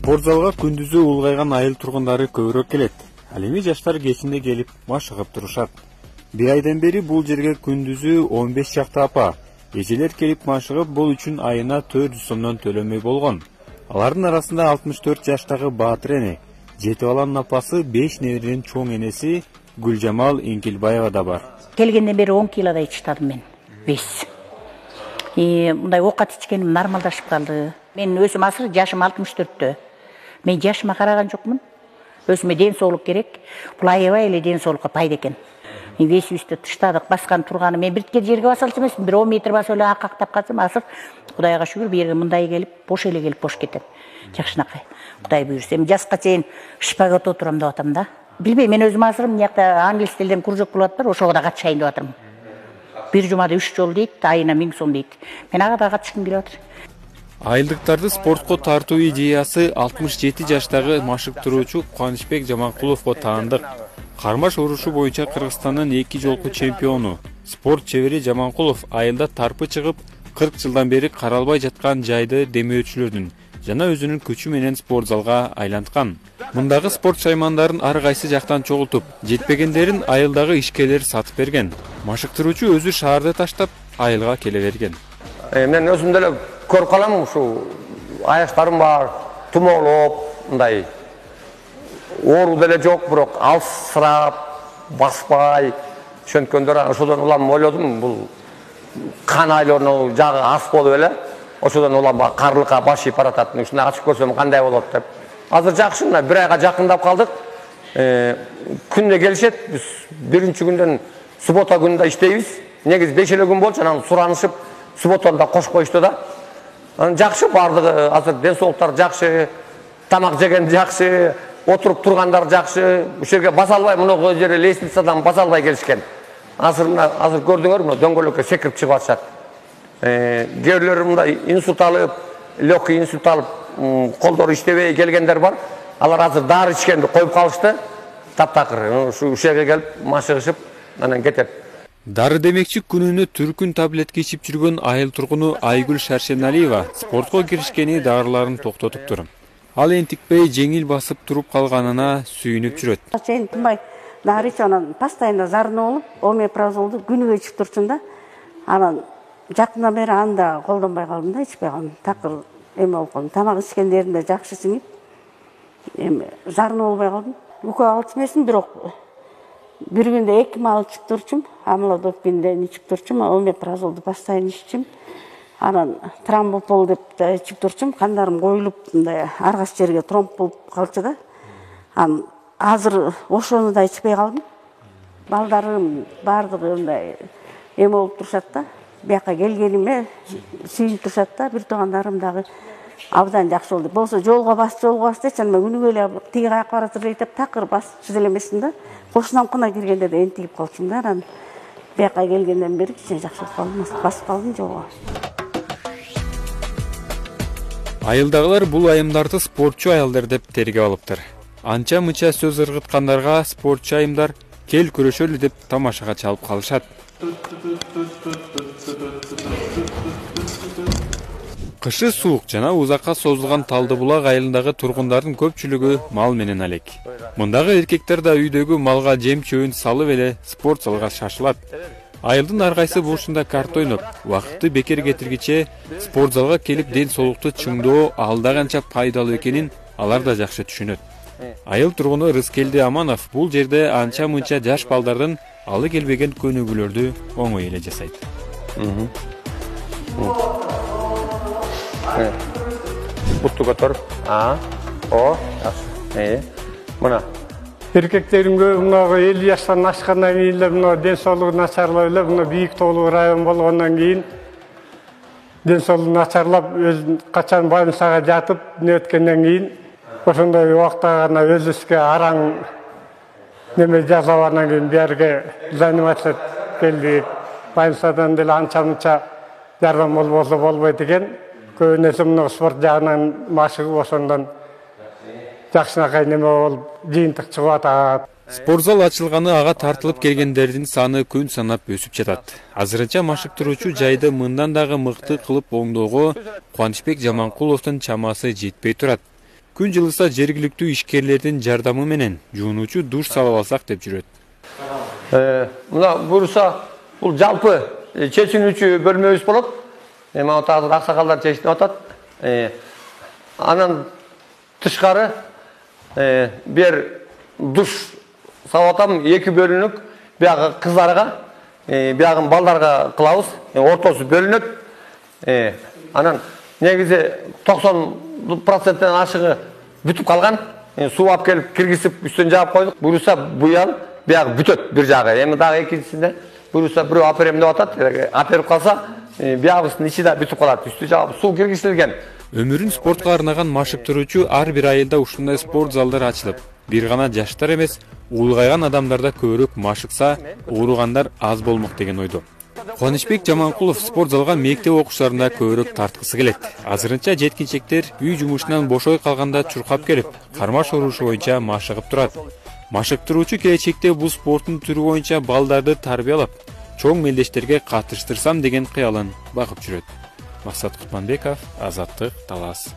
Спорт залга күндүзү улгайган айыл тургундары көбүрөөк келет. Ал эми жаштар кечинде келип машыгып турушат. Bir aydan beri бул жерге күндүзү 15 чакты апа, эжелер келип машыгып бул үчүн айына 400 сомдон төлөмөй болгон. Алардын арасында 64 жаштагы Баатыр эне, 7 баланын апасы, 5 неберенин чоң энеси Гүлжамал Эңкелбаева да бар. Келгенден бери 10 килодай чыктадым мен. 5. Мындай оокат ичкеним нормалдашып калды. Мен өзүм азыр жашым 64-тө. Мен жашыма караган жокмун. Өзүмө ден соолук керек. Бул аябай эле ден соолукка пайда экен. Мен весибизди тыштадык, баскан турганы. Мен биртке жерге басалчу эмесмин. Bir 10 метр басып эле акактап калсам, азыр Кудайга шүгүр, бу жерге мындай келип, бош эле келип бош кетем. Жакшынакай. Кудай буйрса, эми жаска чейин шпагат отурам деп атам да. Билбейм, мен өзүм азыр мына жакта англис тилден кружок кылып атыптыр, ошого да катышайын деп атырмын. Bir жумада 3 жолу дейт, айына 1000 сом дейт. Мен ага да катышкым келип атыр. Айылдыктарды спортко тартуу идеясы 67 жаштагы машыктыруучу Кубанычбек Жаманкуловго таандык. Кармаш урушу боюнча Кыргызстандын 2 жолку чемпиону, спорт чебери Жаманкулов айылда тарпы чыгып, 40 жылдан бери каралбай жаткан жайды демөөчүлөрдүн жана өзүнүн күчү менен спорт залга айланткан. Мындагы спорт шаймандарын ар кайсы жактан чогултуп, жетпегендерин айылдагы ишкерлер сатып берген. Машыктыруучу өзү шаарды таштап, айылга келе берген. Мен өзүм деле көрүп калам, ушу аяктарым бар, тумоолоп, мындай оору деле жок, бирок алсырап, баспай, ошөнткөндөр ошодон улам ойлодум, бул кан айлануу жагы аз болуп эле, ошодон улам карлыкка баш ийип баратат. Ушуну ачып көрсөм кандай болот деп. Азыр жакшы, мына 1 айга жакындап калдык. Күндө келишет, биз биринчи күндөн суббота күнүндө иштейбиз. Негизи 5 эле күн болчу, анан суранышып, субботаны да кошуп коюшту да. Жакшы, бардыгы азыр ден соолуктар жакшы, тамак жеген жакшы, отуруп тургандар жакшы. Ушул жерге баса албай, мына жерге лестницадан баса албай келишкен. Азыр көрдүңөр, мына дөңгөлөккө секирип чыгып атышат. Кээ бирлер мындай инсульт алып, легкий инсульт алып, колдору иштебей келгендер бар. Алар азыр дары ичкенди коюп калышты. Таптакыр, ушул жерге келип машыгышып, анан кетет. Дары демекчи күнүнө түркүн таблетка ичип жүргөн айыл тургуну Айгүл Шаршеналиева спортко киришкени дарыларын токтотуптур. Ал энтикпей жеңил басып туруп калганына сүйүнүп жүрөт. Чейин тынбай дары ичип, анан постоянно зарына болуп, омепразолду күнүгө ичип турчумун да. Анан жакындан бери анда колдонбой калдым да, ичпей калдым. Такыр эме болуп калдым. Тамак ичкендеримде жакшы сиңип, эми зарына болбой калдым. Үкө алчу эмесмин, бирок bir günde 2 mal içip turçum, amlodopинден içip turçum, omeprazoldu постоянно içip, anan тромбопол деп да içip turçum, kandarım koyulup argas жерге тромб болуп калчу да. Азыр ошону да içпей калдым. Балдарым бардыгы мындай эме болуп турушат да. Бияка келгениме сүйүнүп турушат да, бир туугандарым дагы абдан жакшы болду. Болсо жолго бас дечи, анан күнүгө эле тиги каяка баратыр деп такыр басчу деле эмесмин да. Кошунамкына киргенде де энтигип калчумун да, анан бияка келгенден бери кичине жакшы болуп калдым, басып калдым жолго. Айылдагылар бул айымдарды спортчу аялдар деп тергеп алыптыр. Анча-мынча сөз ыргыткандарга спортчу айымдар кел күрөшөлү деп тамашага чалып калышат. Кышы суук жана узакка созулган Талдыбулак айылындагы тургундардын көпчүлүгү мал менен алек. Мындагы эркектер да үйдөгү малга жем чөбүн салып эле спорт залга шашылат. Айылдын ар кайсы бурчунда карта ойноп, убакытты бекер кетиргиче спорт залга келип ден соолукту чыңдоо алда канча пайдалуу экенин алар да жакшы түшүнөт. Айыл тургуну Рыскелди Аманов бул жерде анча-мынча жаш балдардын алы келбеген көнүгүүлөрдү оңой эле жасайт. Бутtu götür. Мына. Эркектеримге мына 50 жаштан ашкандан кийин эле мына ден соолугу начарлап эле мына бийик тоолуу район болгондон кийин ден соолугу начарлап өз качан больницага жатып неткенден кийин ошондой убакта гана өзүбүзгө араң неме жасап андан кийин берге заниматься келдик. Больницадан деле анча-мынча жардам болбосо болбойт экен. Көбүнесе мына спорт жагынан машыгып ошондон жакшынакай неме болуп жыйынтык чыгып атат. Спортзал ачылганы ага тартылып келгендердин саны күн санап өсүп жатат. Азырынча машыктыруучу жайды мындан дагы мыкты кылып оңдоого Кубанычбек Жаманкуловдун чамасы жетпей турат. Күн жылыса жергиликтүү ишкерлердин жардамы менен жуунуучу душ салып алсак деп жүрөт. Мына буюрса бул жалпы чечүүчү бөлмөбүз болот. Эми азыр аксакалдар чечип атат. Анан тышкары бир душ салып атам, 2 бөлүнүк. Биягы кыздарга, биягын балдарга кылабыз. Ортосу бөлүнөт. Анан негизи 90%-тен ашыгы бүтүп калган. Суу алып келип киргизип үстүн жаап койдук. Буюрса буян биягы бүтөт бир жагы. Эми дагы экинчисинде буюрса бирөө аперем деп атат. Аперип калса, биягыбыздын ичи да бүтүп калат. Үстү жаап суу киргизилген. Өмүрүн спортко арнаган машыктыруучу ар бир айында ушундай спорт залдар ачылып, бир гана жаштар эмес, улгайган адамдарда көбүрөөк машыкса, ооругандар аз болмок деген ойдо. Кубанычбек Жаманкулов спорт залга мектеп окуучуларына көбүрөөк тарткысы келет. Азырынча жеткинчектер үй жумушунан бошой калганда чуркап келип, кармаш урушу боюнча машыгып турат. Машыктыруучу келечекте бул спорттун түрү боюнча балдарды тарбиялап, чоң мелдештерге катыштырсам деген кыялын багып жүрөт. Максат Кутманбеков, Азаттык, Талас.